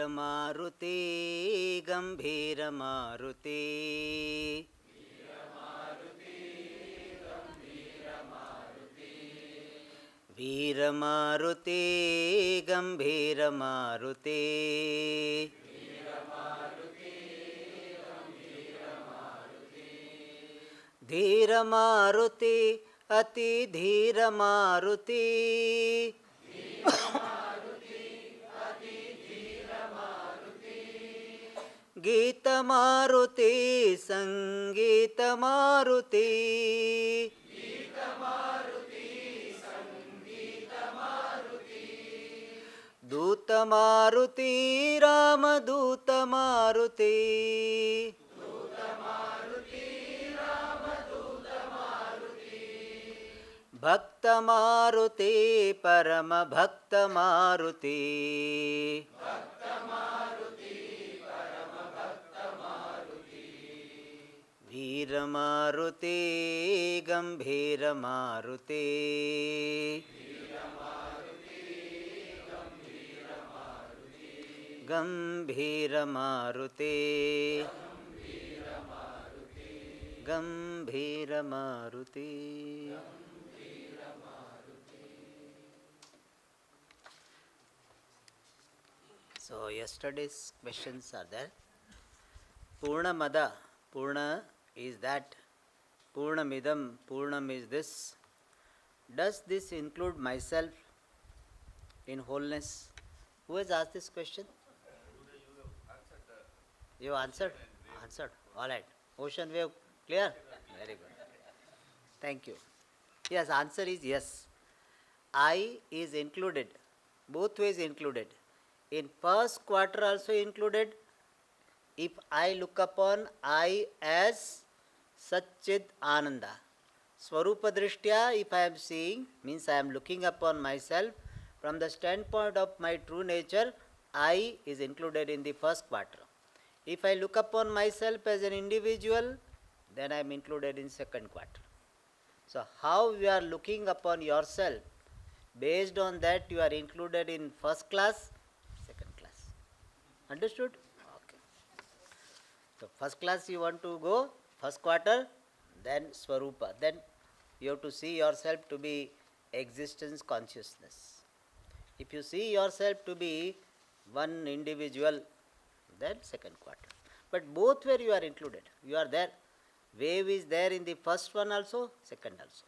वीरमारुते गम्भीरमारुते वीरमारुते गम्भीरमारुते धीरमारुति अति धीरमारुति गीतमारुति संगीतमारुति दूतमारुति रामदूतमारुति भक्तमारुति परमभक्तमारुति वीरमारुति गम्भीरमारुति गम्भीरमारुति गम्भीरमारुति. So yesterday's questions are there. Purnamada, Purna is that, Purnamidam, Purnam is this. Does this include myself in wholeness? Who has asked this question? You answered? Answered. All right. Ocean wave, clear? Very good. Thank you. Yes, answer is yes. I is included. Both ways included. In first quarter also included. If I look upon I as Satchid Ananda. Swarupa Drishtya, if I am seeing, means I am looking upon myself from the standpoint of my true nature, I is included in the first quarter. If I look upon myself as an individual, then I am included in second quarter. So how you are looking upon yourself, based on that you are included in first class, second class. Understood? Okay. So first class you want to go, first quarter, then Swarupa. Then you have to see yourself to be existence consciousness. If you see yourself to be one individual, then second quarter. But both where you are included, you are there. Wave is there in the first one also, second also.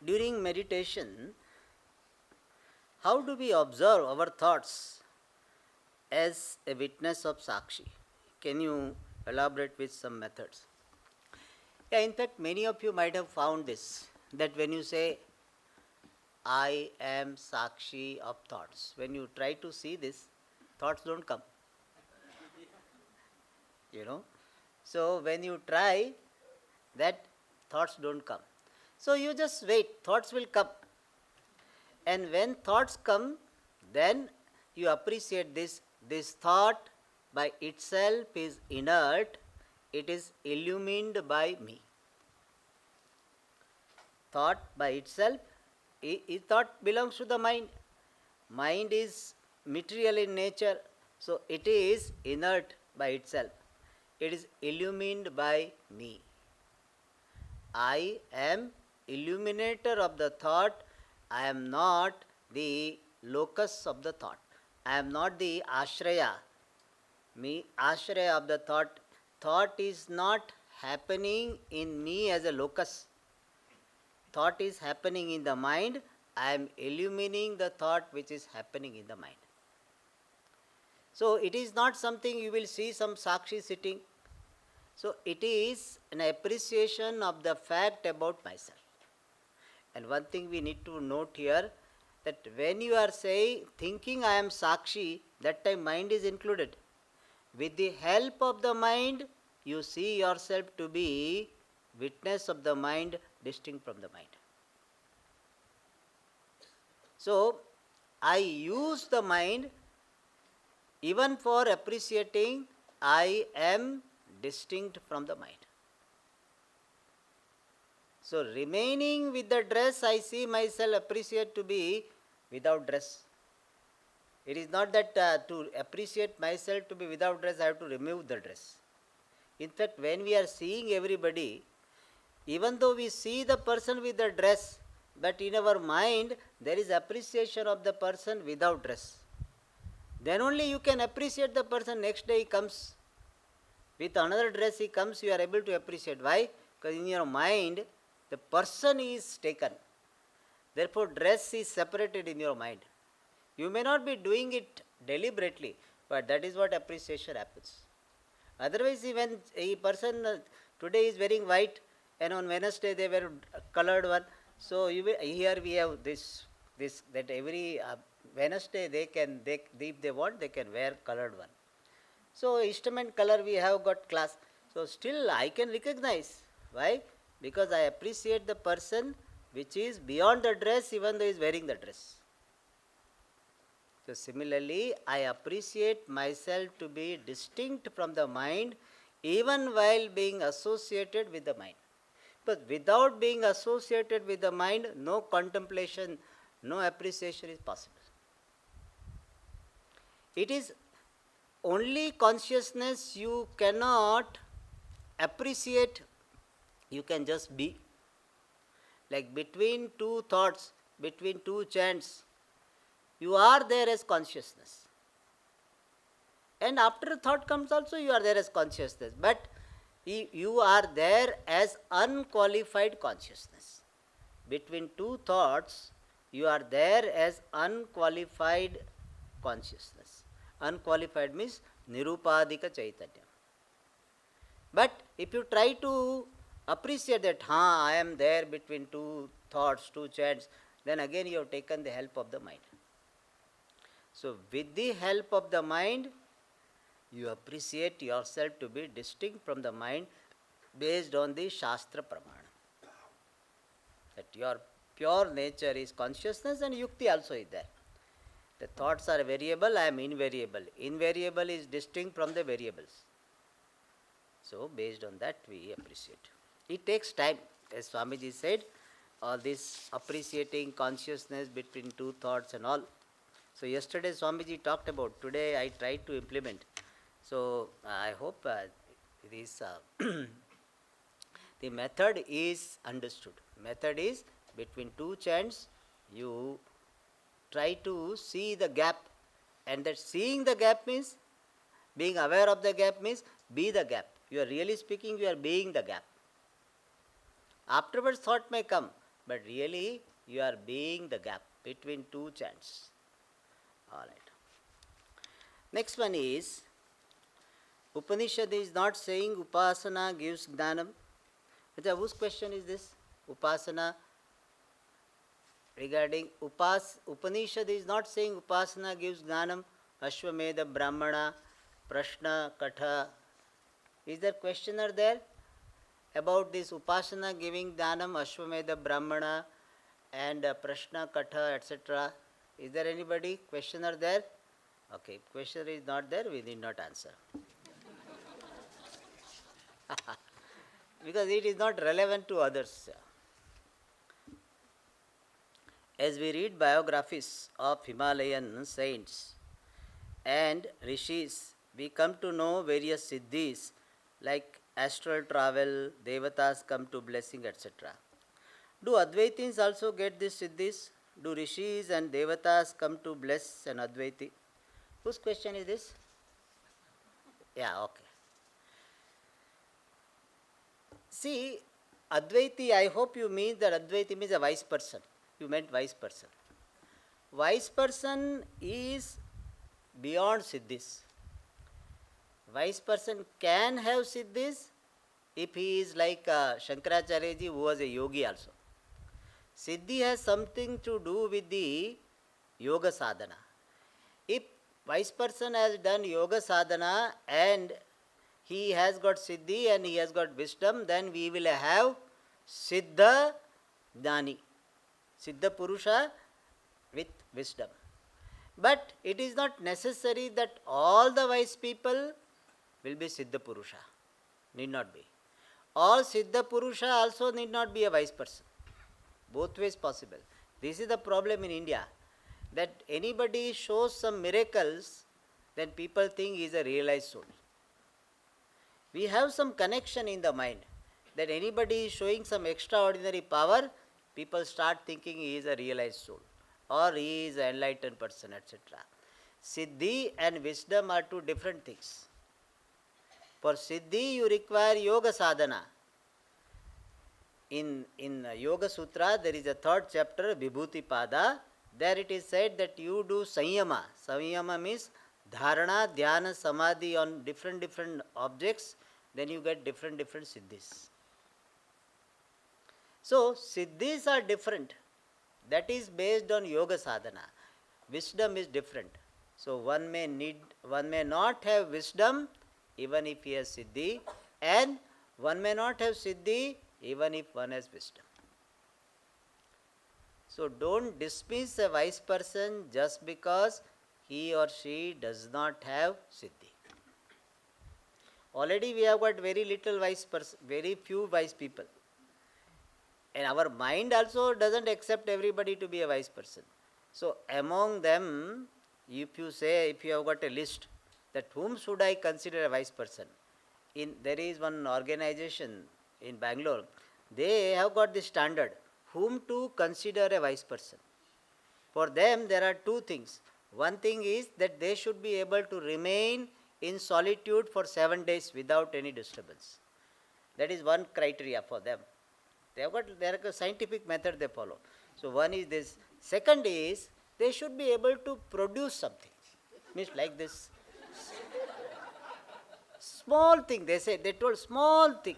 During meditation, how do we observe our thoughts as a witness of Sakshi? Can you elaborate with some methods? Yeah, in fact, many of you might have found this, that when you say, I am Sakshi of thoughts, when you try to see this, thoughts don't come. You know? So when you try, that thoughts don't come. So you just wait, thoughts will come. And when thoughts come, then you appreciate this. This thought by itself is inert, it is illumined by me. Thought by itself, thought belongs to the mind. Mind is material in nature, so it is inert by itself. It is illumined by me. I am illuminator of the thought. I am not the locus of the thought. I am not the ashraya. Me, ashraya of the thought. Thought is not happening in me as a locus. Thought is happening in the mind. I am illumining the thought which is happening in the mind. So it is not something you will see some Sakshi sitting. So it is an appreciation of the fact about myself. And one thing we need to note here, that when you are saying, thinking I am Sakshi, that time mind is included. With the help of the mind, you see yourself to be witness of the mind, distinct from the mind. So I use the mind even for appreciating I am distinct from the mind. So remaining with the dress, I see myself appreciate to be without dress. It is not that to appreciate myself to be without dress, I have to remove the dress. In fact, when we are seeing everybody, even though we see the person with the dress, but in our mind there is appreciation of the person without dress. Then only you can appreciate the person. Next day he comes with another dress, he comes, you are able to appreciate. Why? Because in your mind the person is taken. Therefore dress is separated in your mind. You may not be doing it deliberately, but that is what appreciation happens. Otherwise, when a person today is wearing white and on Wednesday they wear colored one, so here we have this that every Wednesday if they want, they can wear colored one. So instrument color we have got class. So still I can recognize. Why? Because I appreciate the person which is beyond the dress, even though he is wearing the dress. So similarly, I appreciate myself to be distinct from the mind even while being associated with the mind. But without being associated with the mind, no contemplation, no appreciation is possible. It is only consciousness you cannot appreciate, you can just be. Like between two thoughts, between two chants, you are there as consciousness. And after thought comes also, you are there as consciousness. But you are there as unqualified consciousness. Between two thoughts, you are there as unqualified consciousness. Unqualified means nirupadika chaitanya. But if you try to appreciate that, I am there between two thoughts, two chants, then again you have taken the help of the mind. So with the help of the mind, you appreciate yourself to be distinct from the mind based on the Shastra Pramana. That your pure nature is consciousness, and Yukti also is there. The thoughts are variable, I am invariable. Invariable is distinct from the variables. So based on that we appreciate. It takes time. As Swamiji said, all this appreciating consciousness between two thoughts and all. So yesterday Swamiji talked about, today I tried to implement. So I hope this the method is understood. Method is between two chants, you try to see the gap, and that seeing the gap means, being aware of the gap means, be the gap. You are really speaking, you are being the gap. Afterwards thought may come, but really you are being the gap between two chants. All right. Next one is, Upanishad is not saying Upasana gives Jnanam. Whose question is this? Upasana. Regarding Upanishad is not saying Upasana gives Jnanam, Ashwamedha, Brahmana, Prashna, Katha. Is there questioner there about this Upasana giving Jnanam, Ashwamedha, Brahmana and Prashna, Katha, etc.? Is there anybody questioner there? Okay, if questioner is not there, we need not answer. Because it is not relevant to others. As we read biographies of Himalayan saints and rishis, we come to know various siddhis like astral travel, devatas come to blessing, etc. Do Advaitins also get these siddhis? Do rishis and devatas come to bless an Advaiti? Whose question is this? Yeah, okay. See, Advaiti, I hope you mean that Advaiti means a wise person. You meant wise person. Wise person is beyond siddhis. Wise person can have siddhis if he is like Shankaracharya ji, who was a yogi also. Siddhi has something to do with the yoga sadhana. If wise person has done yoga sadhana and he has got siddhi and he has got wisdom, then we will have siddha jnani, siddha purusha with wisdom. But it is not necessary that all the wise people will be siddha purusha. Need not be. All siddha purusha also need not be a wise person. Both ways possible. This is the problem in India. that anybody shows some miracles, then people think he is a realized soul. We have some connection in the mind that anybody is showing some extraordinary power, people start thinking he is a realized soul or he is an enlightened person, etc. Siddhi and wisdom are two different things. For Siddhi, you require yoga sadhana. In Yoga Sutra, there is a third chapter, Vibhuti Pada. There it is said that you do Sanyama. Sanyama means dharana, dhyana, samadhi on different objects, then you get different siddhis. So, siddhis are different. That is based on yoga sadhana. Wisdom is different. So, one may not have wisdom even if he has siddhi, and one may not have siddhi even if one has wisdom. So, don't dismiss a wise person just because he or she does not have siddhi. Already we have got very little wise person, very few wise people. And our mind also doesn't accept everybody to be a wise person. So, among them, if you have got a list that whom should I consider a wise person, there is one organization in Bangalore, they have got the standard, whom to consider a wise person. For them, there are two things. One thing is that they should be able to remain in solitude for 7 days without any disturbance. That is one criteria for them. They have got a scientific method they follow. So one is this. Second is they should be able to produce something. Means like this. Small thing, they told small thing.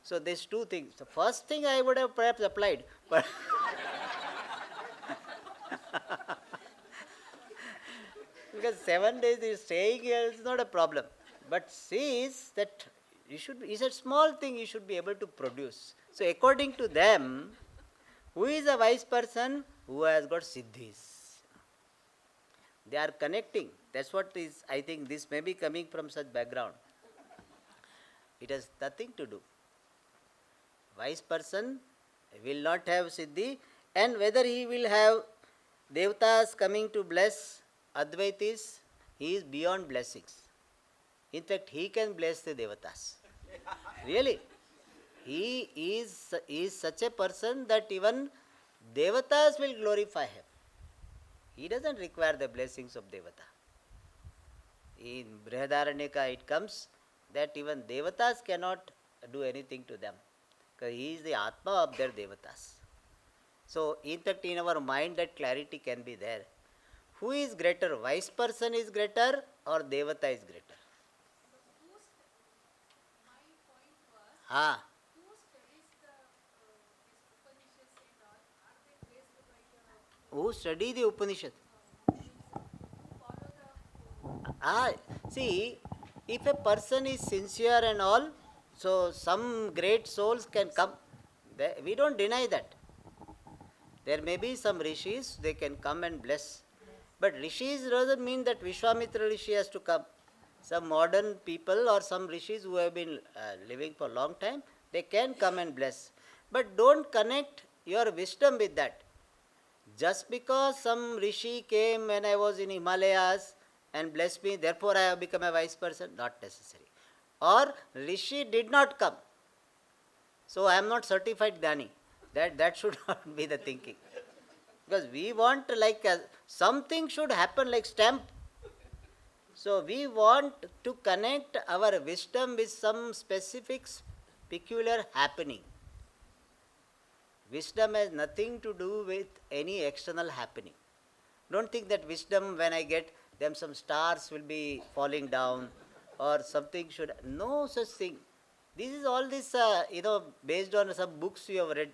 So these two things. The first thing I would have perhaps applied, but because 7 days is staying here is not a problem. But says that it's a small thing you should be able to produce. So according to them, who is a wise person? Who has got siddhis. They are connecting. That's what is, I think this may be coming from such background. It has nothing to do. Wise person will not have siddhi, and whether he will have devatas coming to bless Advaitis, he is beyond blessings. In fact, he can bless the devatas. Really. He is such a person that even devatas will glorify him. He doesn't require the blessings of devata. In Brihadaranyaka it comes that even devatas cannot do anything to them, because he is the Atma of their devatas. So, in fact, in our mind that clarity can be there. Who is greater? Wise person is greater or devata is greater? Who study the Upanishad? See, if a person is sincere and all, so some great souls can come. We don't deny that. There may be some rishis, they can come and bless. But rishis doesn't mean that Vishwamitra Rishi has to come. Some modern people or some rishis who have been living for a long time, they can come and bless. But don't connect your wisdom with that. Just because some rishi came when I was in Himalayas and blessed me, therefore I have become a wise person, not necessary. Or rishi did not come, so I am not certified Dhyani. That should not be the thinking. Because we want something should happen like stamp. So we want to connect our wisdom with some specific peculiar happening. Wisdom has nothing to do with any external happening. Don't think that wisdom, when I get them, some stars will be falling down or something should. No such thing. This is all this, based on some books you have read.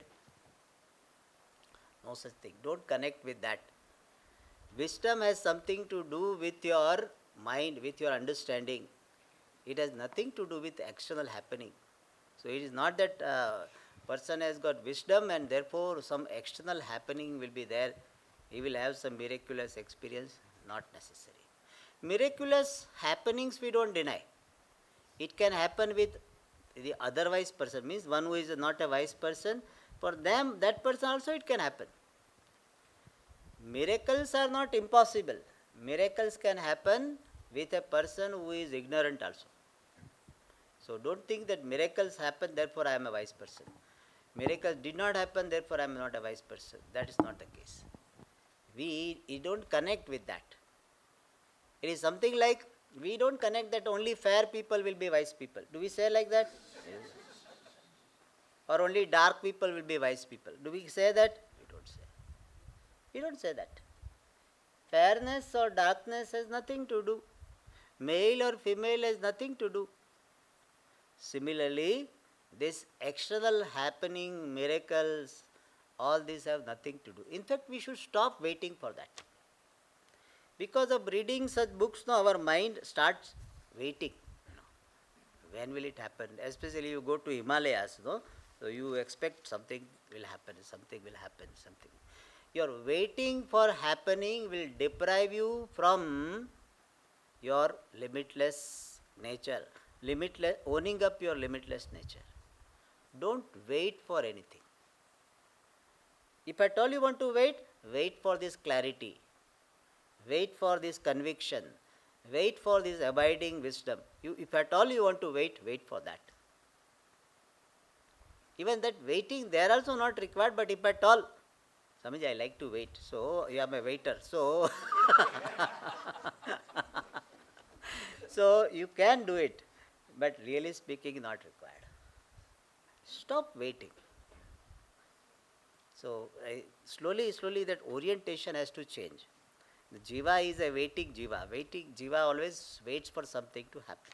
No such thing. Don't connect with that. Wisdom has something to do with your mind, with your understanding. It has nothing to do with external happening. So it is not that person has got wisdom and therefore some external happening will be there. He will have some miraculous experience. Not necessary. Miraculous happenings we don't deny. It can happen with the otherwise person, means one who is not a wise person. For them, that person also it can happen. Miracles are not impossible. Miracles can happen with a person who is ignorant also. So don't think that miracles happen, therefore I am a wise person. Miracles did not happen, therefore I am not a wise person. That is not the case. We don't connect with that. It is something like we don't connect that only fair people will be wise people. Do we say like that? Yes. Or only dark people will be wise people. Do we say that? We don't say. We don't say that. Fairness or darkness has nothing to do. Male or female has nothing to do. Similarly, this external happening, miracles, all these have nothing to do. In fact, we should stop waiting for that. Because of reading such books, now our mind starts waiting. When will it happen? Especially you go to Himalayas, no? So you expect something will happen, something will happen, something. Your waiting for happening will deprive you from your limitless nature, owning up your limitless nature. Don't wait for anything. If at all you want to wait for this clarity, wait for this conviction, wait for this abiding wisdom. If at all you want to wait for that. Even that waiting, they are also not required, but if at all, Swamiji, I like to wait, so you are a waiter, so so you can do it, but really speaking, not required. Stop waiting. So slowly that orientation has to change. The jiva is a waiting jiva. Waiting jiva always waits for something to happen.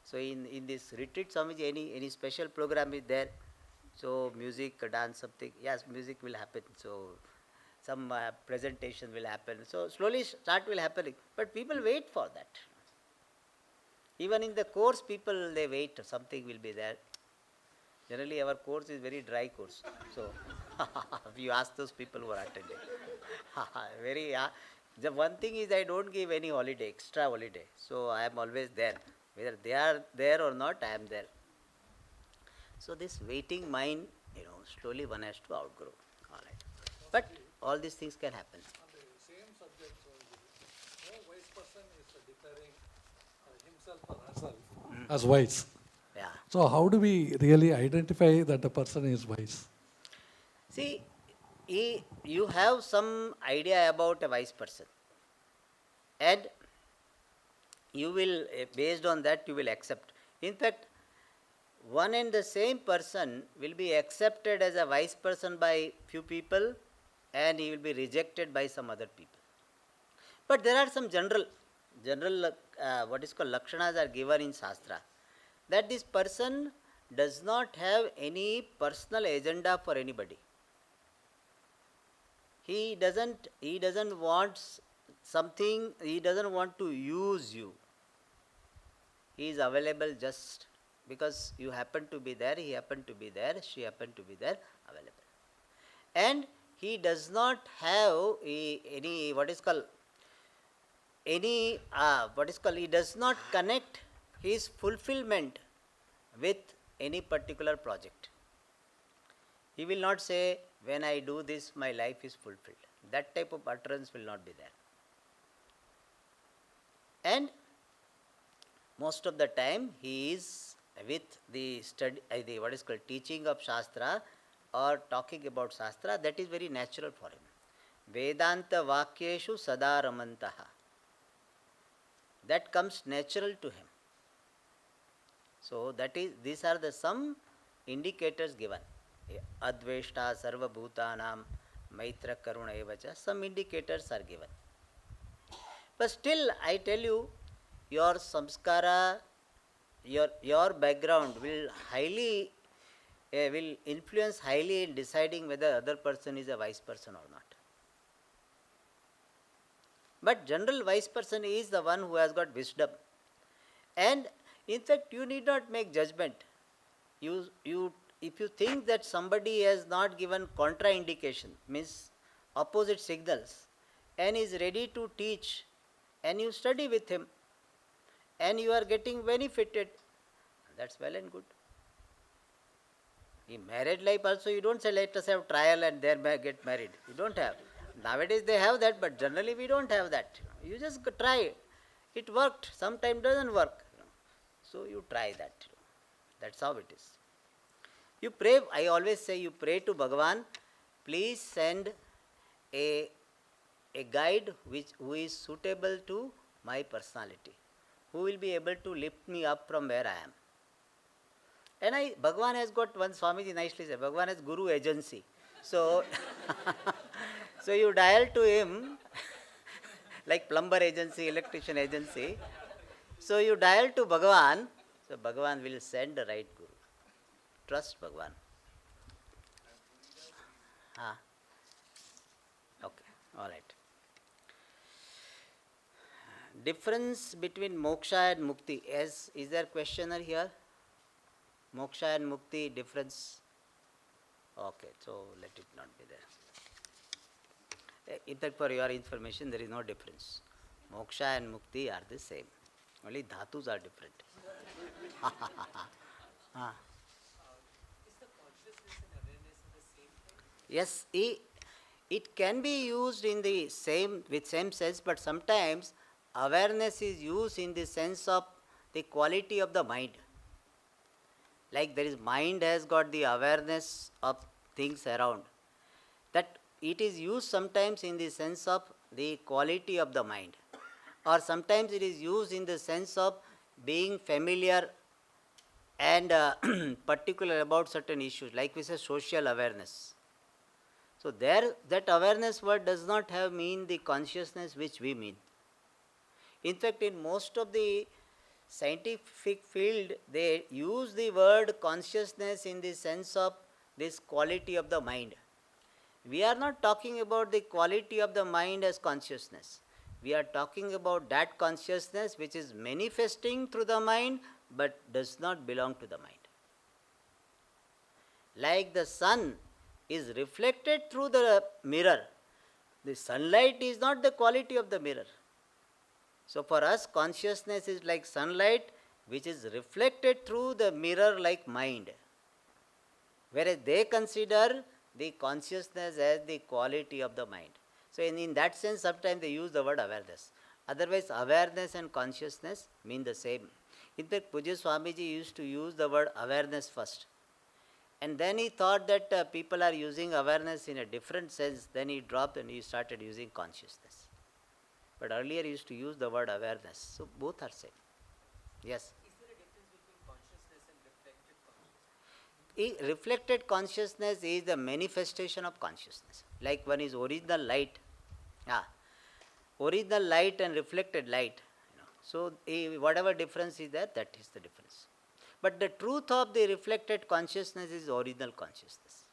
So in this retreat, Swamiji, any special program is there? So music, dance, something. Yes, music will happen. So some presentation will happen. So slowly start will happen. But people wait for that. Even in the course, people they wait. Something will be there. Generally, our course is very dry course. So if you ask those people who are attending, the one thing is I don't give any holiday, extra holiday. So I am always there. Whether they are there or not, I am there. So this waiting mind, slowly one has to outgrow. All right. But all these things can happen. On the same subject, no wise person is declaring himself or herself as wise. Yeah. So how do we really identify that the person is wise? See, you have some idea about a wise person. And you will, based on that, you will accept. In fact, one and the same person will be accepted as a wise person by few people and he will be rejected by some other people. But there are some general what is called lakshanas are given in Shastra, that this person does not have any personal agenda for anybody. He doesn't want something, he doesn't want to use you. He is available just because you happen to be there, he happened to be there, she happened to be there, available. And he does not have he does not connect his fulfillment with any particular project. He will not say, when I do this, my life is fulfilled. That type of utterance will not be there. And most of the time he is with the study, teaching of Shastra or talking about Shastra, that is very natural for him. Vedanta Vakyeshu Sada Ramantaha. That comes natural to him. So these are the some indicators given. Adveshta Sarva Bhutanam Maitra Karuna Evacha. Some indicators are given. But still, I tell you, your samskara, your background will influence highly in deciding whether other person is a wise person or not. But general wise person is the one who has got wisdom. And in fact, you need not make judgment. If you think that somebody has not given contraindication, means opposite signals, and is ready to teach, and you study with him, and you are getting benefited, that's well and good. In married life also, you don't say, let us have trial and there get married. You don't have. Nowadays they have that, but generally we don't have that. You just try. It worked. Sometimes doesn't work. So you try that. That's how it is. You pray. I always say you pray to Bhagavan. Please send a guide who is suitable to my personality, who will be able to lift me up from where I am. And Bhagavan has got, one Swamiji nicely said, Bhagavan has Guru agency. So, so you dial to him, like plumber agency, electrician agency. So you dial to Bhagavan, so Bhagavan will send the right Guru. Trust Bhagavan. Ah. Okay, all right. Difference between moksha and mukti. Is there questioner here? Moksha and mukti difference? Okay, so let it not be there. In fact, for your information, there is no difference. Moksha and mukti are the same. Only dhatus are different. Ah. Yes, it can be used in the same sense, but sometimes awareness is used in the sense of the quality of the mind. Like there is mind has got the awareness of things around. That it is used sometimes in the sense of the quality of the mind. Or sometimes it is used in the sense of being familiar and particular about certain issues, like we say social awareness. So there, that awareness word does not have mean the consciousness which we mean. In fact, in most of the scientific field, they use the word consciousness in the sense of this quality of the mind. We are not talking about the quality of the mind as consciousness. We are talking about that consciousness which is manifesting through the mind but does not belong to the mind. Like the sun is reflected through the mirror. The sunlight is not the quality of the mirror. So for us, consciousness is like sunlight which is reflected through the mirror like mind. Whereas they consider the consciousness as the quality of the mind. So in that sense, sometimes they use the word awareness. Otherwise, awareness and consciousness mean the same. In fact, Pujya Swamiji used to use the word awareness first. And then he thought that people are using awareness in a different sense. Then he dropped and he started using consciousness. But earlier he used to use the word awareness. So both are same. Yes? Is there a difference between consciousness and reflected consciousness? Reflected consciousness is the manifestation of consciousness. Like one is original light. Original light and reflected light. So whatever difference is there, that is the difference. But the truth of the reflected consciousness is original consciousness.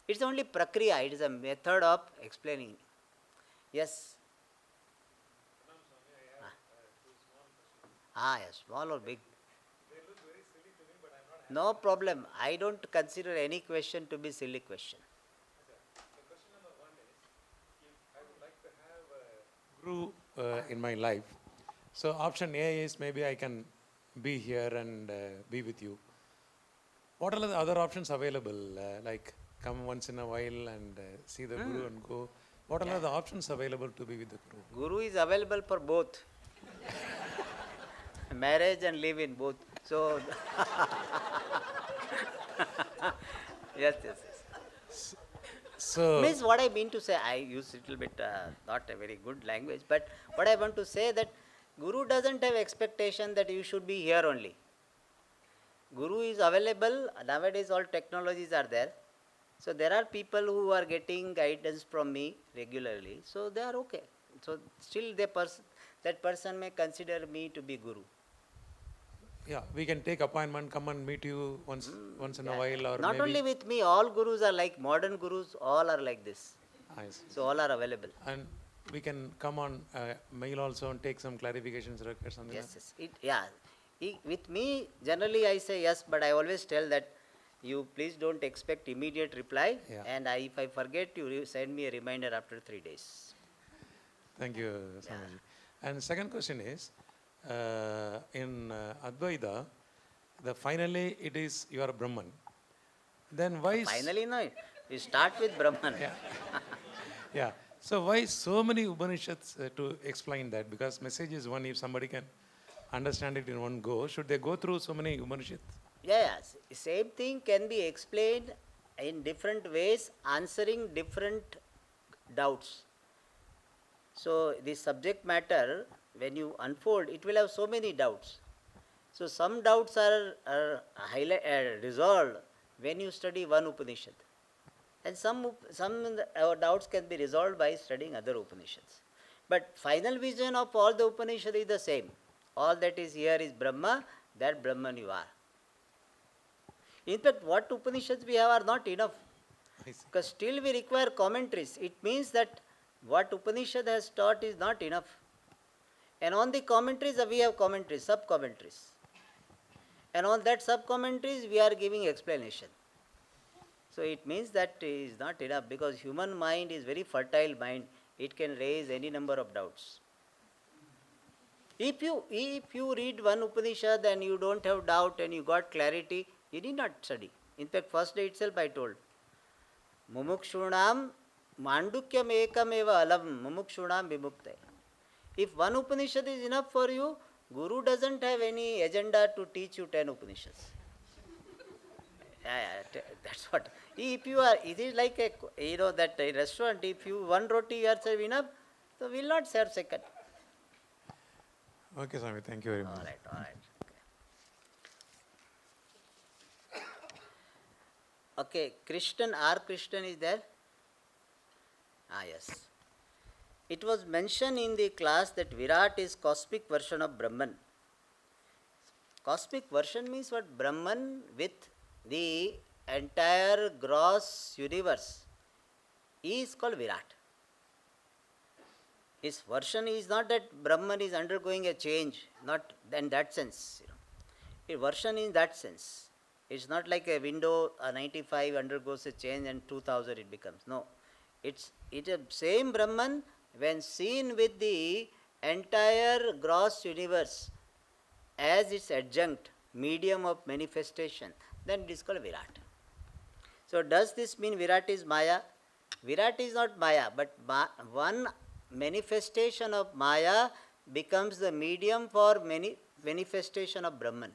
It's only prakriya, it is a method of explaining. Yes? Yes, small or big. They look very silly to me, but I'm not No problem. I don't consider any question to be silly question. The question number one is, if I would like to have a guru in my life, so option A is maybe I can be here and be with you. What are the other options available? Like come once in a while and see the guru and go. What are the options available to be with the guru? Guru is available for both. Marriage and live in both. So, yes. So, Means what I mean to say, I use little bit not a very good language, but what I want to say that Guru doesn't have expectation that you should be here only. Guru is available. Nowadays all technologies are there. So there are people who are getting guidance from me regularly. So they are okay. So still that person may consider me to be Guru. yeah, we can take appointment, come and meet you once in a while, or Not maybe. only with me, all Gurus are like modern Gurus, all are like this. I see. So all are available. And we can come on mail also and take some clarifications or something. Yes. With me, generally I say yes, but I always tell that you please don't expect immediate reply. Yeah. And if I forget, you send me a reminder after 3 days. Thank you, Swamiji. And second question is, in Advaita, finally it is your Brahman. Then why is... Finally, no. We start with Brahman. Yeah. Yeah. So why so many Upanishads to explain that? Because message is one. If somebody can understand it in one go, should they go through so many Upanishads? Yes, same thing can be explained in different ways, answering different doubts. So, the subject matter, when you unfold, it will have so many doubts. So, some doubts are resolved when you study one Upanishad. And some doubts can be resolved by studying other Upanishads. But final vision of all the Upanishad is the same. All that is here is Brahma, that Brahman you are. In fact, what Upanishads we have are not enough. I see. Because still we require commentaries. It means that what Upanishad has taught is not enough. And on the commentaries, we have commentaries, sub-commentaries. And on that sub-commentaries, we are giving explanation. So it means that is not enough, because human mind is very fertile mind. It can raise any number of doubts. If you read one Upanishad and you don't have doubt and you got clarity, you need not study. In fact, first day itself I told, Mumukshunam mandukyam ekam eva alam mumukshunam vimukte. If one Upanishad is enough for you, Guru doesn't have any agenda to teach you 10 Upanishads. That's what. If you are, it is like that a restaurant, if you one roti you are serving enough, so will not serve second. Okay, Swami. Thank you very much. All right. Okay, Krishnan, R. Krishnan is there? Yes. It was mentioned in the class that Virat is cosmic version of Brahman. Cosmic version means what? Brahman with the entire gross universe is called Virat. His version is not that Brahman is undergoing a change, not in that sense. A version in that sense. It's not like a window, a 95 undergoes a change and 2000 it becomes. No. It's a same Brahman when seen with the entire gross universe as its adjunct, medium of manifestation, then it is called Virat. So does this mean Virat is Maya? Virat is not Maya, but one manifestation of Maya becomes the medium for manifestation of Brahman.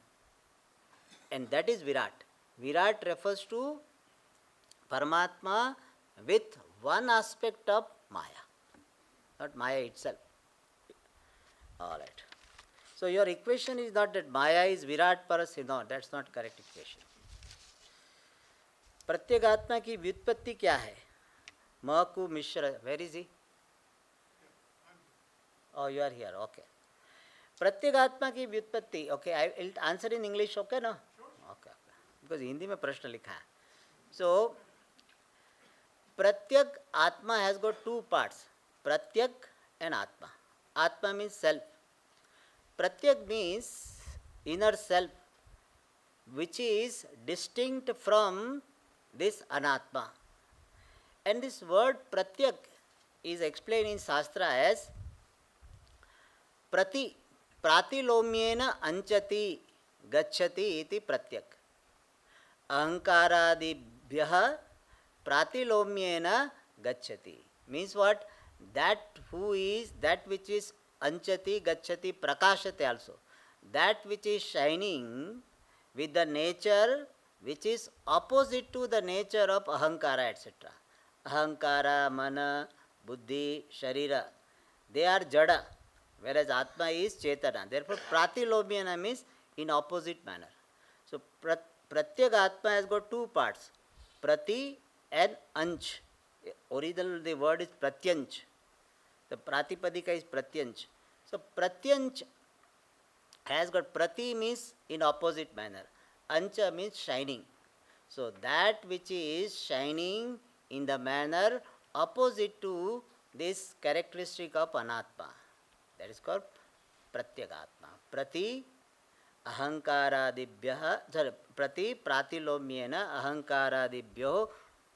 And that is Virat. Virat refers to Paramatma with one aspect of Maya, not Maya itself. All right. So your equation is not that Maya is Virat Parasya. No, that's not correct equation. प्रत्येगात्मा की व्युत्पत्ति क्या है? महकु मिश्र. Where is he? Oh, you are here. Okay. प्रत्येगात्मा की व्युत्पत्ति. Okay, I will answer in English. Okay, no? Okay. Because Hindi में प्रश्न लिखा है. So, Pratyak Atma has got two parts. Pratyak and Atma. Atma means self. Pratyak means inner self, which is distinct from this Anatma. And this word Pratyak is explained in Shastra as Pratilomyena anchati gacchati iti Pratyak. Ahankaradibhyaha Pratilomyena gacchati. Means what? That which is anchati, gacchati, prakashate also. That which is shining with the nature which is opposite to the nature of ahankara, etc. Ahankara, mana, buddhi, sharira, they are jada, whereas Atma is chetana. Therefore, pratilomyana means in opposite manner. So, Pratyak Atma has got two parts, Prati and Anch. Original the word is Pratyanch. The Pratipadika is Pratyanch. So, Pratyanch has got Prati means in opposite manner. Ancha means shining. So, that which is shining in the manner opposite to this characteristic of Anatma. That is called Pratyagatma. Prati ahankaradibhyaha, Prati pratilomyena ahankaradibhyo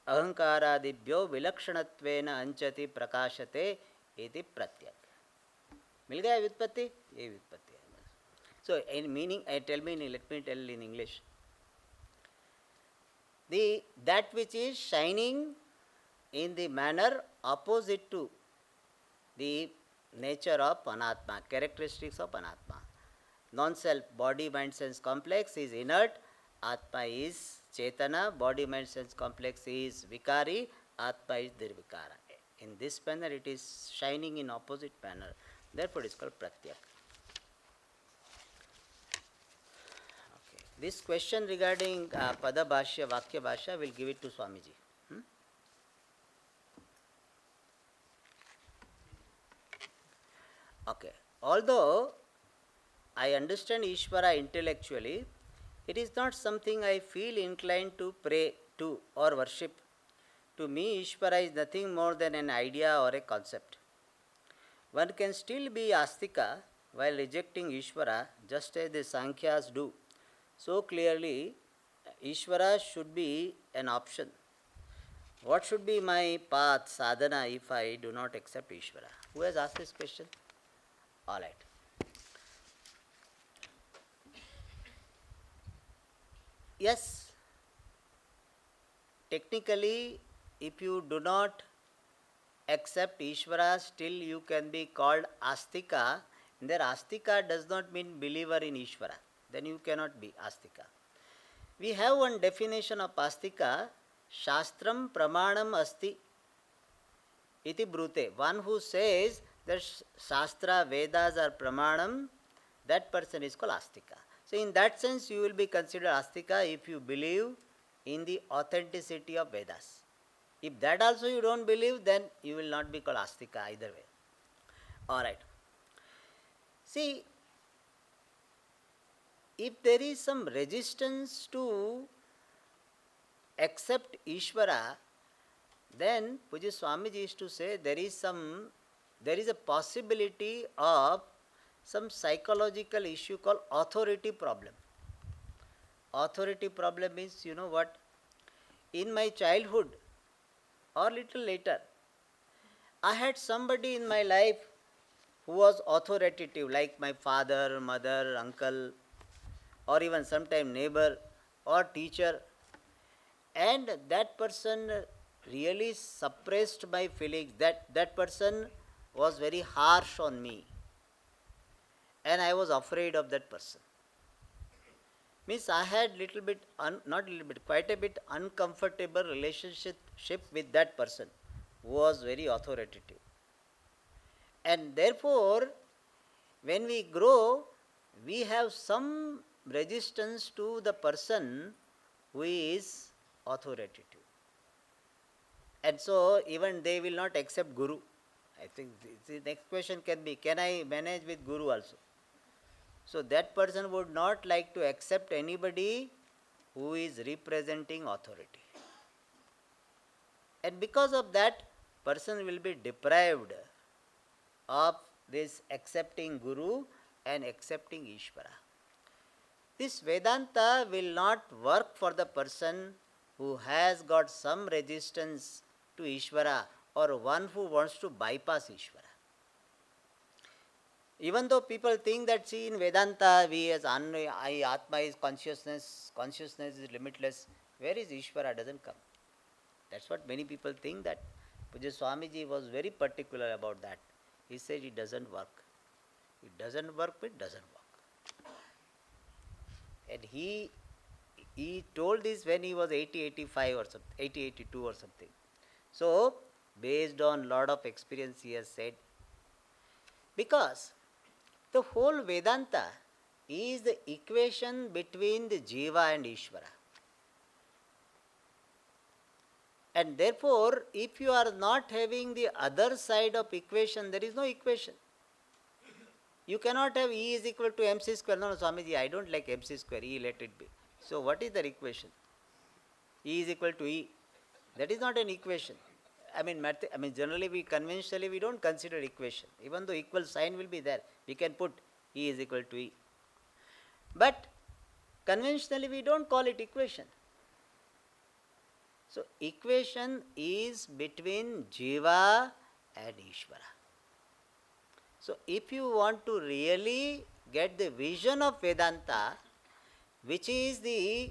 vilakshanattvena anchati prakashate iti Pratyak. मिल गया व्युत्पत्ति? ये व्युत्पत्ति है. So, in meaning, let me tell in English. That which is shining in the manner opposite to the nature of Anatma, characteristics of Anatma. Non-self, body, mind, sense complex is inert, Atma is Chetana, body, mind, sense complex is Vikari, Atma is Nirvikara. In this manner it is shining in opposite manner, therefore it is called Pratyak. Okay. This question regarding Pada Bhashya, Vakya Bhashya, will give it to Swamiji. Okay. Although I understand Ishvara intellectually, it is not something I feel inclined to pray to or worship. To me, Ishvara is nothing more than an idea or a concept. One can still be Astika while rejecting Ishvara, just as the Sankhyas do. So clearly, Ishvara should be an option. What should be my path, sadhana, if I do not accept Ishvara? Who has asked this question? All right. Yes, technically, if you do not accept Ishvara, still you can be called Astika. And there Astika does not mean believer in Ishvara. Then you cannot be Astika. We have one definition of Astika, Shastram Pramanam Asti iti brute. One who says that Shastra, Vedas are Pramanam, that person is called Astika. So in that sense you will be considered Astika if you believe in the authenticity of Vedas. If that also you don't believe, then you will not be called Astika either way. Alright. See, if there is some resistance to accept Ishvara, then Pujya Swamiji is to say there is a possibility of some psychological issue called authority problem. Authority problem means, you know what, in my childhood or little later, I had somebody in my life who was authoritative, like my father, mother, uncle, or even sometime neighbor or teacher, and that person really suppressed my feelings. That person was very harsh on me, and I was afraid of that person. Means I had quite a bit uncomfortable relationship with that person who was very authoritative. And therefore, when we grow, we have some resistance to the person who is authoritative. And so, even they will not accept Guru. I think the next question can be, can I manage with Guru also? So, that person would not like to accept anybody who is representing authority. And because of that, person will be deprived of this accepting Guru and accepting Ishvara. This Vedanta will not work for the person who has got some resistance to Ishvara or one who wants to bypass Ishvara. Even though people think that, see, in Vedanta, we as Atma is consciousness is limitless. Where is Ishvara? Doesn't come. That's what many people think, that Pujya Swamiji was very particular about that. He said it doesn't work. It doesn't work, it doesn't work. And he told this when he was 85 or something, 82 or something. So, based on lot of experience, he has said, because the whole Vedanta is the equation between the Jiva and Ishvara. And therefore, if you are not having the other side of equation, there is no equation. You cannot have E is equal to MC square. No, Swamiji, I don't like MC square, E let it be. So what is the equation? E is equal to E. That is not an equation. I mean, generally conventionally we don't consider equation. Even though equal sign will be there, we can put E is equal to E. But conventionally we don't call it equation. So equation is between Jiva and Ishvara. So if you want to really get the vision of Vedanta, which is the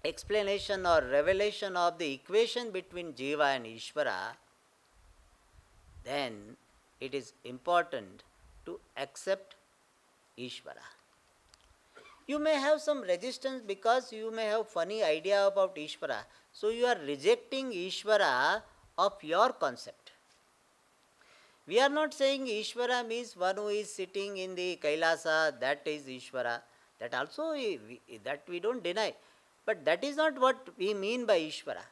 explanation or revelation of the equation between Jiva and Ishvara, then it is important to accept Ishvara. You may have some resistance because you may have funny idea about Ishvara. So you are rejecting Ishvara of your concept. We are not saying Ishvara means one who is sitting in the Kailasa, that is Ishvara. That also that we don't deny. But that is not what we mean by Ishvara.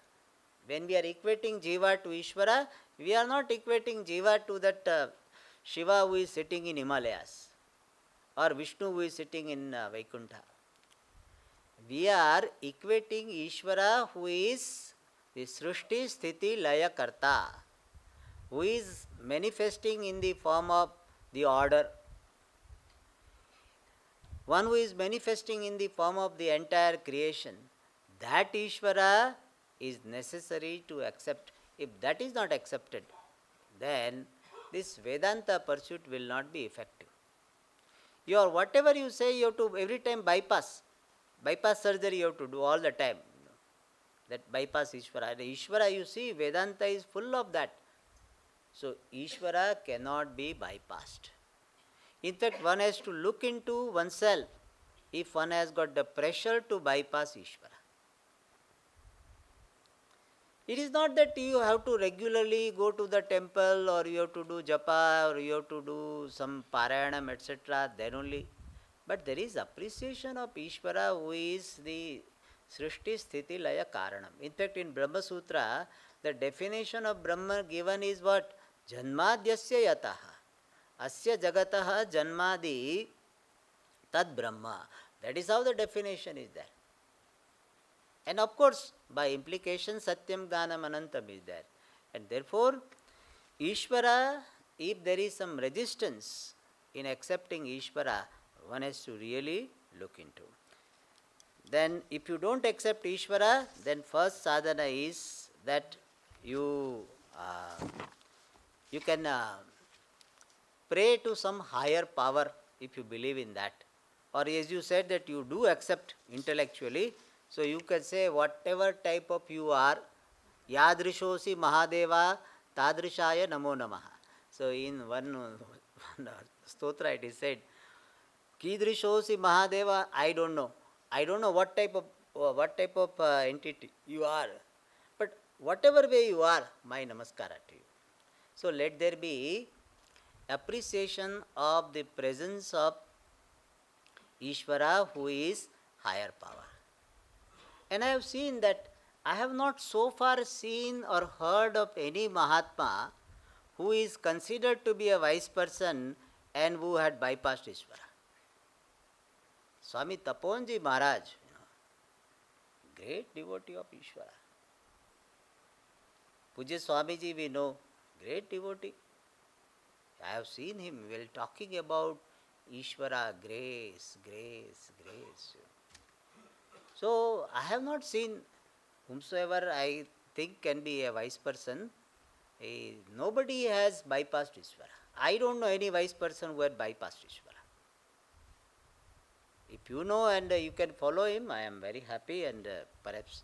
When we are equating Jiva to Ishvara, we are not equating Jiva to that Shiva who is sitting in Himalayas or Vishnu who is sitting in Vaikuntha. We are equating Ishvara who is the Srishti Sthiti Laya Karta, who is manifesting in the form of the order. One who is manifesting in the form of the entire creation. That Ishvara is necessary to accept. If that is not accepted, then this Vedanta pursuit will not be effective. Your whatever you say, you have to every time bypass. Bypass surgery you have to do all the time. That bypass Ishvara. The Ishvara you see, Vedanta is full of that. So Ishvara cannot be bypassed. In fact, one has to look into oneself if one has got the pressure to bypass Ishvara. It is not that you have to regularly go to the temple or you have to do japa or you have to do some parayanam etc. then only. But there is appreciation of Ishvara who is the Srishti Sthiti Laya Karanam. In fact, in Brahma Sutra, the definition of Brahma given is what? Janmadyasya yataha. Asya jagataha janmadi tad Brahma. That is how the definition is there. And of course, by implication, Satyam Jnanam Anantam is there. And therefore, Ishvara, if there is some resistance in accepting Ishvara, one has to really look into. Then, if you don't accept Ishvara, then first sadhana is that you can pray to some higher power if you believe in that. Or as you said that you do accept intellectually, so you can say whatever type of you are, Yadrishosi Mahadeva Tadrishaya Namo Namaha. So in one stotra it is said, Kidrishosi Mahadeva, I don't know. I don't know what type of entity you are. But whatever way you are, my namaskara to you. So let there be appreciation of the presence of Ishvara who is higher power. And I have seen that I have not so far seen or heard of any Mahatma who is considered to be a wise person and who had bypassed Ishvara. Swami Taponji Maharaj, great devotee of Ishvara. Pujya Swamiji we know, great devotee. I have seen him while talking about Ishvara, grace, grace, grace. So I have not seen whomsoever I think can be a wise person. Nobody has bypassed Ishvara. I don't know any wise person who had bypassed Ishvara. If you know and you can follow him, I am very happy and perhaps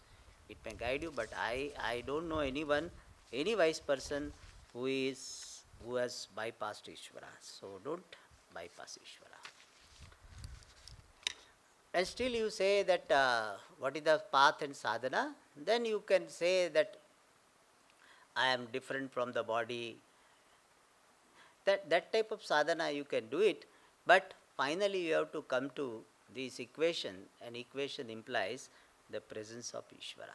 it may guide you. But I don't know anyone, any wise person who has bypassed Ishvara. So don't bypass Ishvara. And still you say that what is the path and sadhana, then you can say that I am different from the body. That type of sadhana you can do it, but finally you have to come to this equation. An equation implies the presence of Ishvara.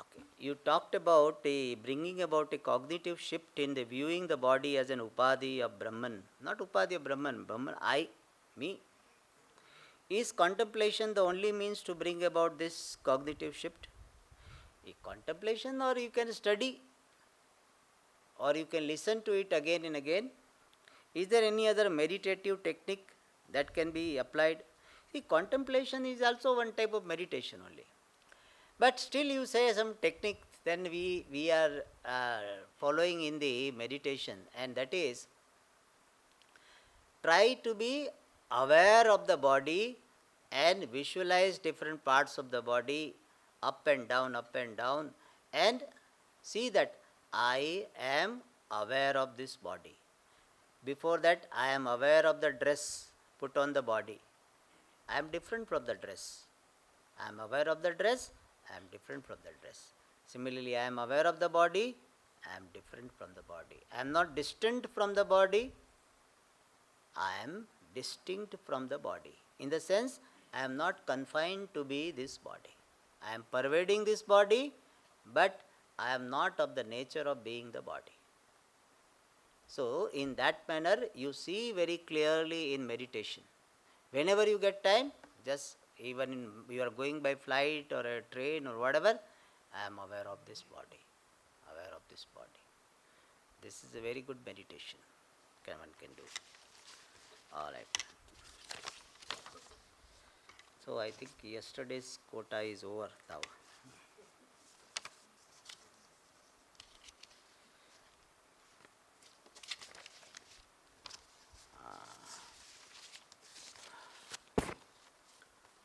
Okay. You talked about bringing about a cognitive shift in the viewing the body as an upadhi of Brahman. Not upadhi of Brahman, Brahman, I, me. Is contemplation the only means to bring about this cognitive shift? A contemplation, or you can study, or you can listen to it again and again. Is there any other meditative technique that can be applied? See, contemplation is also one type of meditation only. But still you say some technique, then we are following in the meditation, and that is try to be aware of the body and visualize different parts of the body up and down, and see that I am aware of this body. Before that, I am aware of the dress put on the body. I am different from the dress. I am aware of the dress, I am different from the dress. Similarly, I am aware of the body, I am different from the body. I am not distant from the body, I am distinct from the body. In the sense, I am not confined to be this body. I am pervading this body, but I am not of the nature of being the body. So, in that manner, you see very clearly in meditation. Whenever you get time, just even in, you are going by flight or a train or whatever, I am aware of this body, aware of this body. This is a very good meditation one can do. All right. So I think yesterday's quota is over now.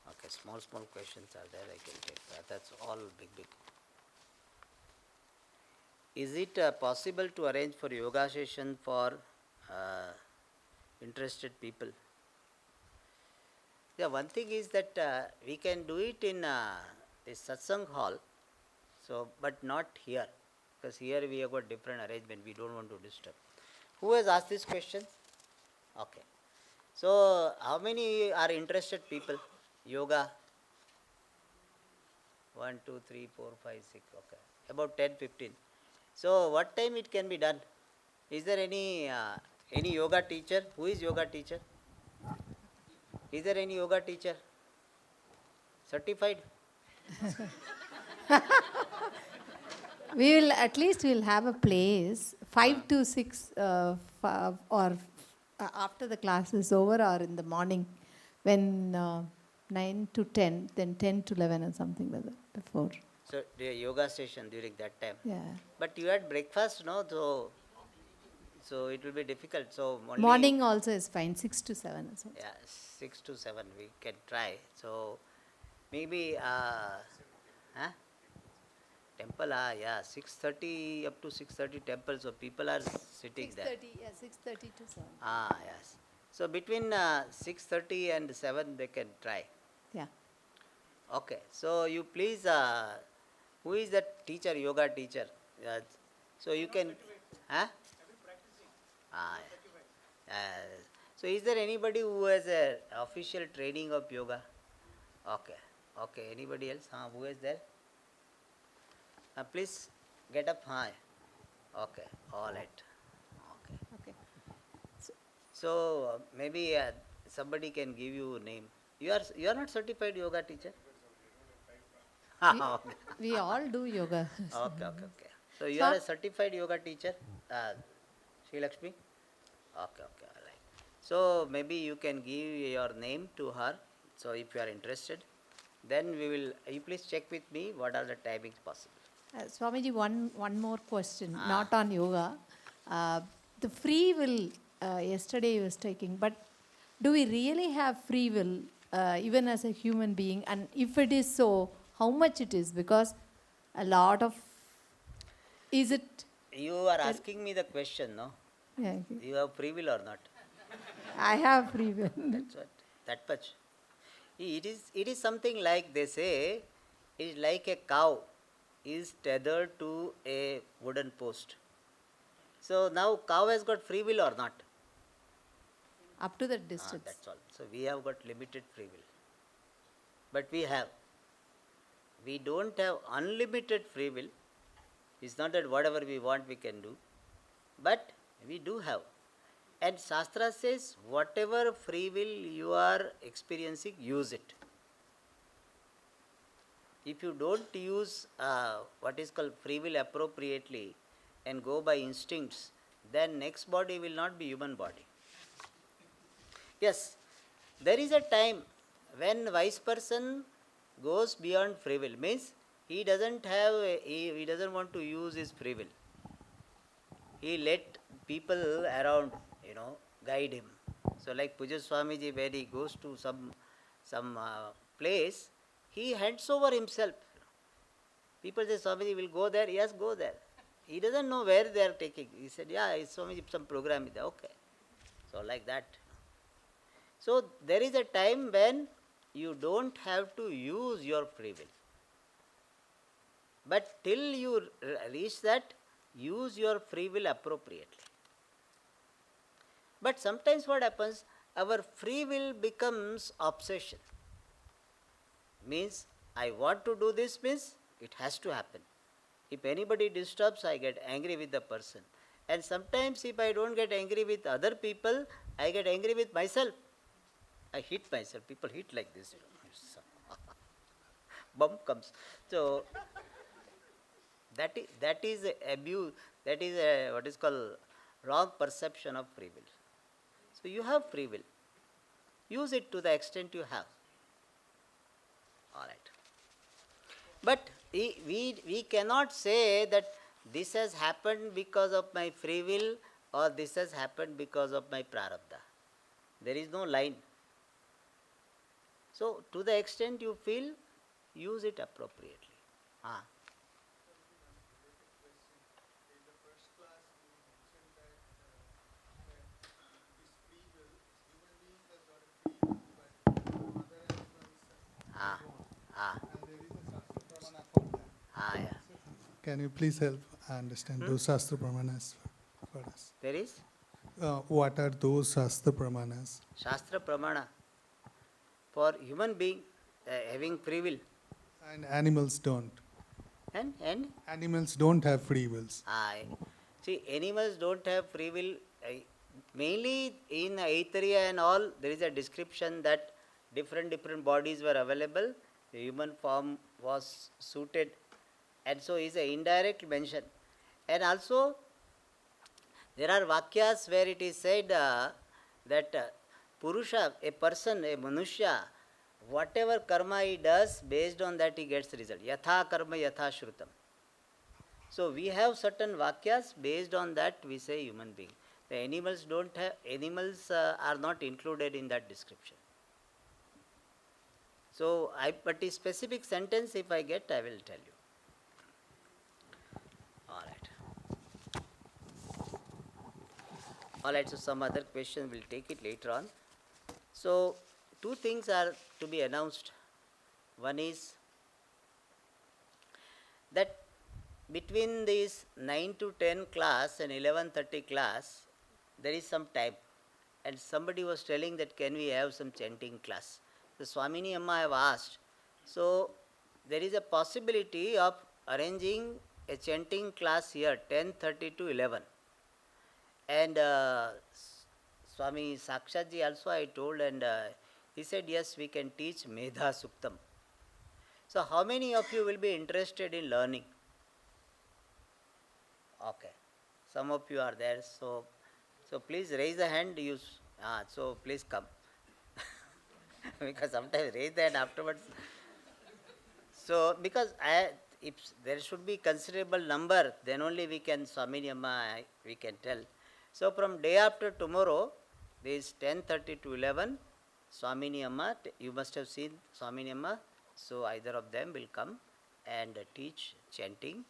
Okay, small questions are there, I can take that. That's all big. Is it possible to arrange for yoga session for interested people? Yeah, one thing is that we can do it in this satsang hall, so but not here, because here we have got different arrangement. We don't want to disturb. Who has asked this question? Okay. So how many are interested people? Yoga. 1, 2, 3, 4, 5, 6. Okay. About 10, 15. So what time it can be done? Is there any yoga teacher? Who is yoga teacher? Is there any yoga teacher? Certified? We will at least we'll have a place 5 to 6 or after the class is over, or in the morning when 9 to 10, then 10 to 11 or something like that before. So the yoga session during that time. Yeah. But you had breakfast, no? So it will be difficult. So only Morning also is fine, 6 to 7 or something. Yeah, 6 to 7 we can try. So maybe temple, yeah, 6:30 up to 6:30 temple. So people are sitting there. 6:30, yeah, 6:30 to 7. Yes. So between 6:30 and 7 they can try. Yeah. Okay. So you please, who is that teacher, yoga teacher? So you can, so is there anybody who has a official training of yoga? Okay. Anybody else? Who is there? Please get up. Okay. All right. Okay. Okay. So maybe somebody can give you a name. You are not certified yoga teacher? We all do yoga. Okay. So you are a certified yoga teacher, Sri Lakshmi? Okay, all right. So maybe you can give your name to her. So if you are interested, then you please check with me what are the timings possible. Swamiji, one more question, not on yoga. The free will, yesterday you was taking, but do we really have free will even as a human being? And if it is so, how much it is? Because a lot of, is it? You are asking me the question, no? Yeah, You have free will or not? I have free will. That's what, that much. It is something like they say, it is like a cow is tethered to a wooden post. So now cow has got free will or not? Up to that distance. That's all. So we have got limited free will. But we have. We don't have unlimited free will. It's not that whatever we want we can do. But we do have. And Shastra says, whatever free will you are experiencing, use it. If you don't use what is called free will appropriately and go by instincts, then next body will not be human body. Yes, there is a time when wise person goes beyond free will, means he doesn't want to use his free will. He let people around, guide him. So like Puja Swamiji, when he goes to some some place, he hands over himself. People say, Swamiji will go there. Yes, go there. He doesn't know where they are taking. He said, yeah, Swamiji, some program is there. Okay. So like that. So there is a time when you don't have to use your free will. But till you reach that, use your free will appropriately. But sometimes what happens, our free will becomes obsession. Means, I want to do this means, it has to happen. If anybody disturbs, I get angry with the person. And sometimes if I don't get angry with other people, I get angry with myself. I hit myself. People hit like this. Bump comes. So, that is a abuse, that is a, what is called wrong perception of free will. So you have free will. Use it to the extent you have. All right. But we cannot say that this has happened because of my free will or this has happened because of my prarabdha. There is no line. So to the extent you feel, use it appropriately. Yeah. Can you please help understand those Shastra Pramanas for us? There is What are those Shastra Pramanas? Shastra Pramana for human being having free will. And animals don't. And Animals don't have free wills. see, animals don't have free will. Mainly in Aitareya and all, there is a description that different bodies were available. The human form was suited, and so is an indirect mention. And also, there are vakyas where it is said that Purusha, a person, a Manushya, whatever karma he does, based on that he gets result. Yatha karma yatha shrutam. So we have certain vakyas, based on that we say human being. The animals don't have, animals are not included in that description. So, but a specific sentence if I get, I will tell you. Alright, so some other question we'll take it later on. So, two things are to be announced. One is that between this 9 to 10 class and 11:30 class, there is some time. And somebody was telling that can we have some chanting class. The Swamini Amma I have asked. So, there is a possibility of arranging a chanting class here 10:30 to 11. And Swami Sakshatji also I told, and he said yes, we can teach Medha Suktam. So, how many of you will be interested in learning? Okay, some of you are there, so please raise the hand. So please come. Because sometimes raise the hand afterwards. So because if there should be considerable number, then only we can Swamini Amma we can tell. So from day after tomorrow, this 10:30 to 11, Swamini Amma, you must have seen Swamini Amma. So either of them will come and teach chanting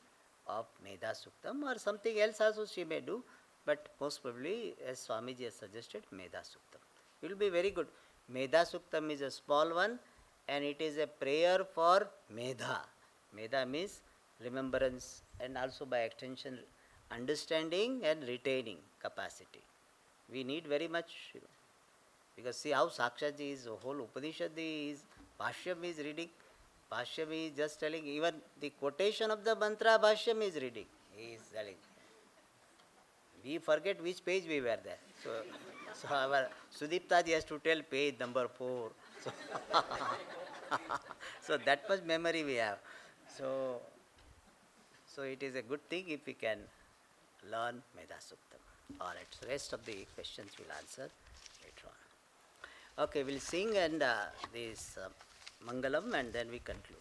of Medha Suktam, or something else also she may do, but most probably, as Swamiji has suggested, Medha Suktam. It will be very good. Medha Suktam is a small one, and it is a prayer for Medha. Medha means remembrance, and also by extension understanding and retaining capacity. We need very much, because see how Sakshatji is, whole Upanishad is, Bhashyam is reading. Bhashyam is just telling, even the quotation of the mantra, Bhashyam is reading. He is telling. We forget which page we were there. So our Sudiptaji has to tell page number 4. So that much memory we have. So it is a good thing if we can learn Medha Suktam. Alright, so rest of the questions we'll answer later on. Okay, we'll sing and this Mangalam, and then we conclude.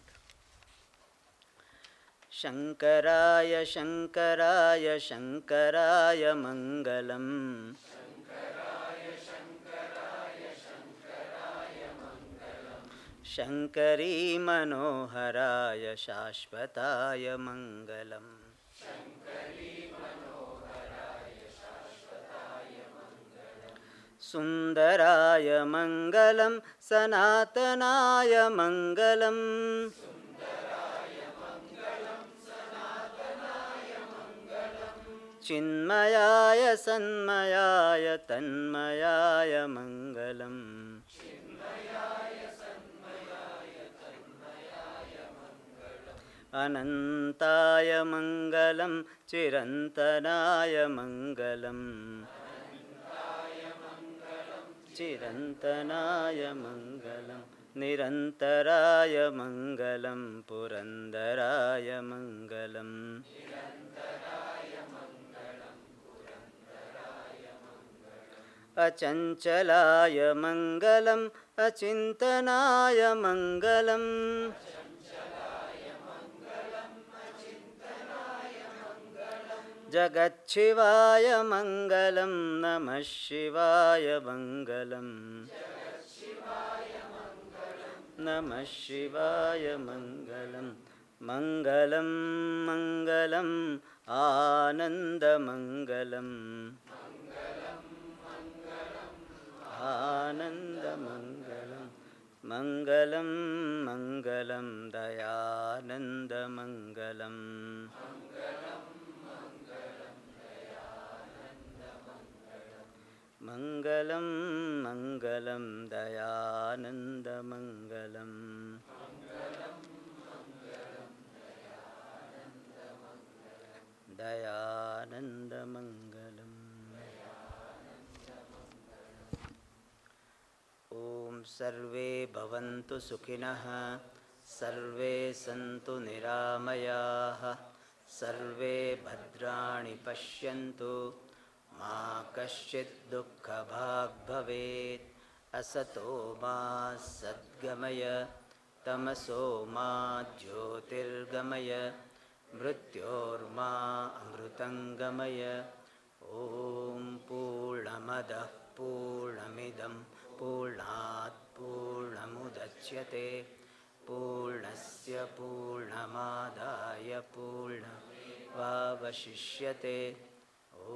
Shankaraya Shankaraya Shankaraya Mangalam. Shankaraya Shankaraya Shankaraya Mangalam. शङ्करी Manoharrai शाश्वताय मङ्गलम् सुन्दराय मङ्गलं सनातनाय मङ्गलम् चिन्मयाय सन्मयाय तन्मयाय मङ्गलम् अनन्ताय मङ्गलं चिरन्तनाय मङ्गलम् चिरन्तनाय मङ्गलं निरन्तराय मङ्गलं पुरन्दराय मङ्गलम् अचञ्चलाय मङ्गलम् अचिन्तनाय मङ्गलम् जगच्छिवाय मङ्गलं नमः शिवाय मङ्गलम् नमः शिवाय मङ्गलं मङ्गलं मङ्गलम् आनन्दमङ्गलम् आनन्दमङ्गलं मङ्गलं मङ्गलं दयानन्दमङ्गलम् मङ्गलं मङ्गलं दयानन्दमङ्गलम् दयानन्दमङ्गलम् ॐ सर्वे भवन्तु सुखिनः सर्वे सन्तु निरामयाः सर्वे भद्राणि पश्यन्तु मा कश्चित् दुःखभाग् भवेत् असतो मा सद्गमय तमसो मा ज्योतिर्गमय मृत्योर्मा अमृतङ्गमय ॐ पूर्णमदः पूर्णमिदं पूर्णात् पूर्णमुदच्यते पूर्णस्य पूर्णमादाय पूर्णमेवावशिष्यते ॐ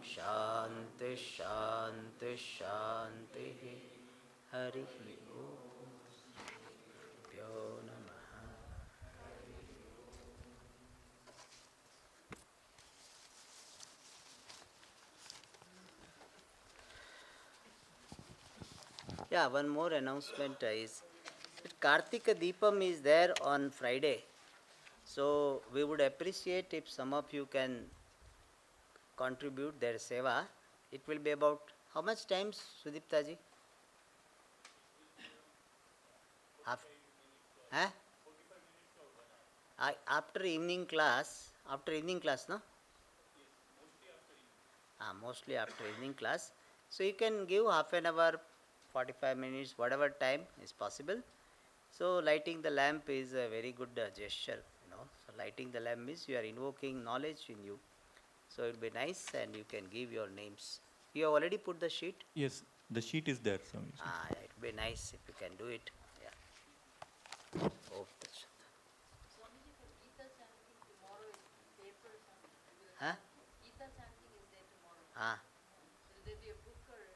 शान्ति शान्ति शान्तिः हरिः ॐ भ्यो नमः Yeah, one more announcement is that Kartika Deepam is there on Friday. So we would appreciate if some of you can contribute their seva. It will be about how much time, Sudipta ji? After evening class, no? Mostly after evening class. So you can give half an hour, 45 minutes, whatever time is possible. So lighting the lamp is a very good gesture, you know. So lighting the lamp means you are invoking knowledge in you. So it will be nice and you can give your names. You have already put the sheet? Yes, the sheet is there, Swami. It will be nice if you can do it. Yeah. Oh, that's Swamiji, for Geeta chanting tomorrow is paper or something? Huh? Geeta chanting is there tomorrow. Ah. Will there be a book or?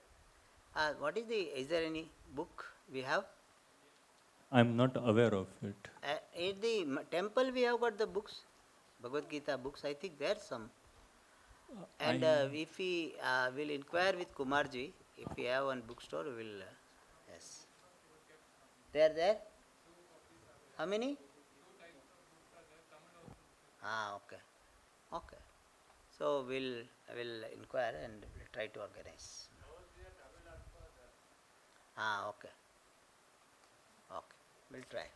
What is there any book we have? I'm not aware of it. In the temple we have got the books, Bhagavad Gita books, I think there are some. And if we will inquire with Kumarji, if we have one bookstore, we will, yes. They are there? How many? Okay. Okay. So I will inquire and we'll try to organize. Okay. Okay. We'll try.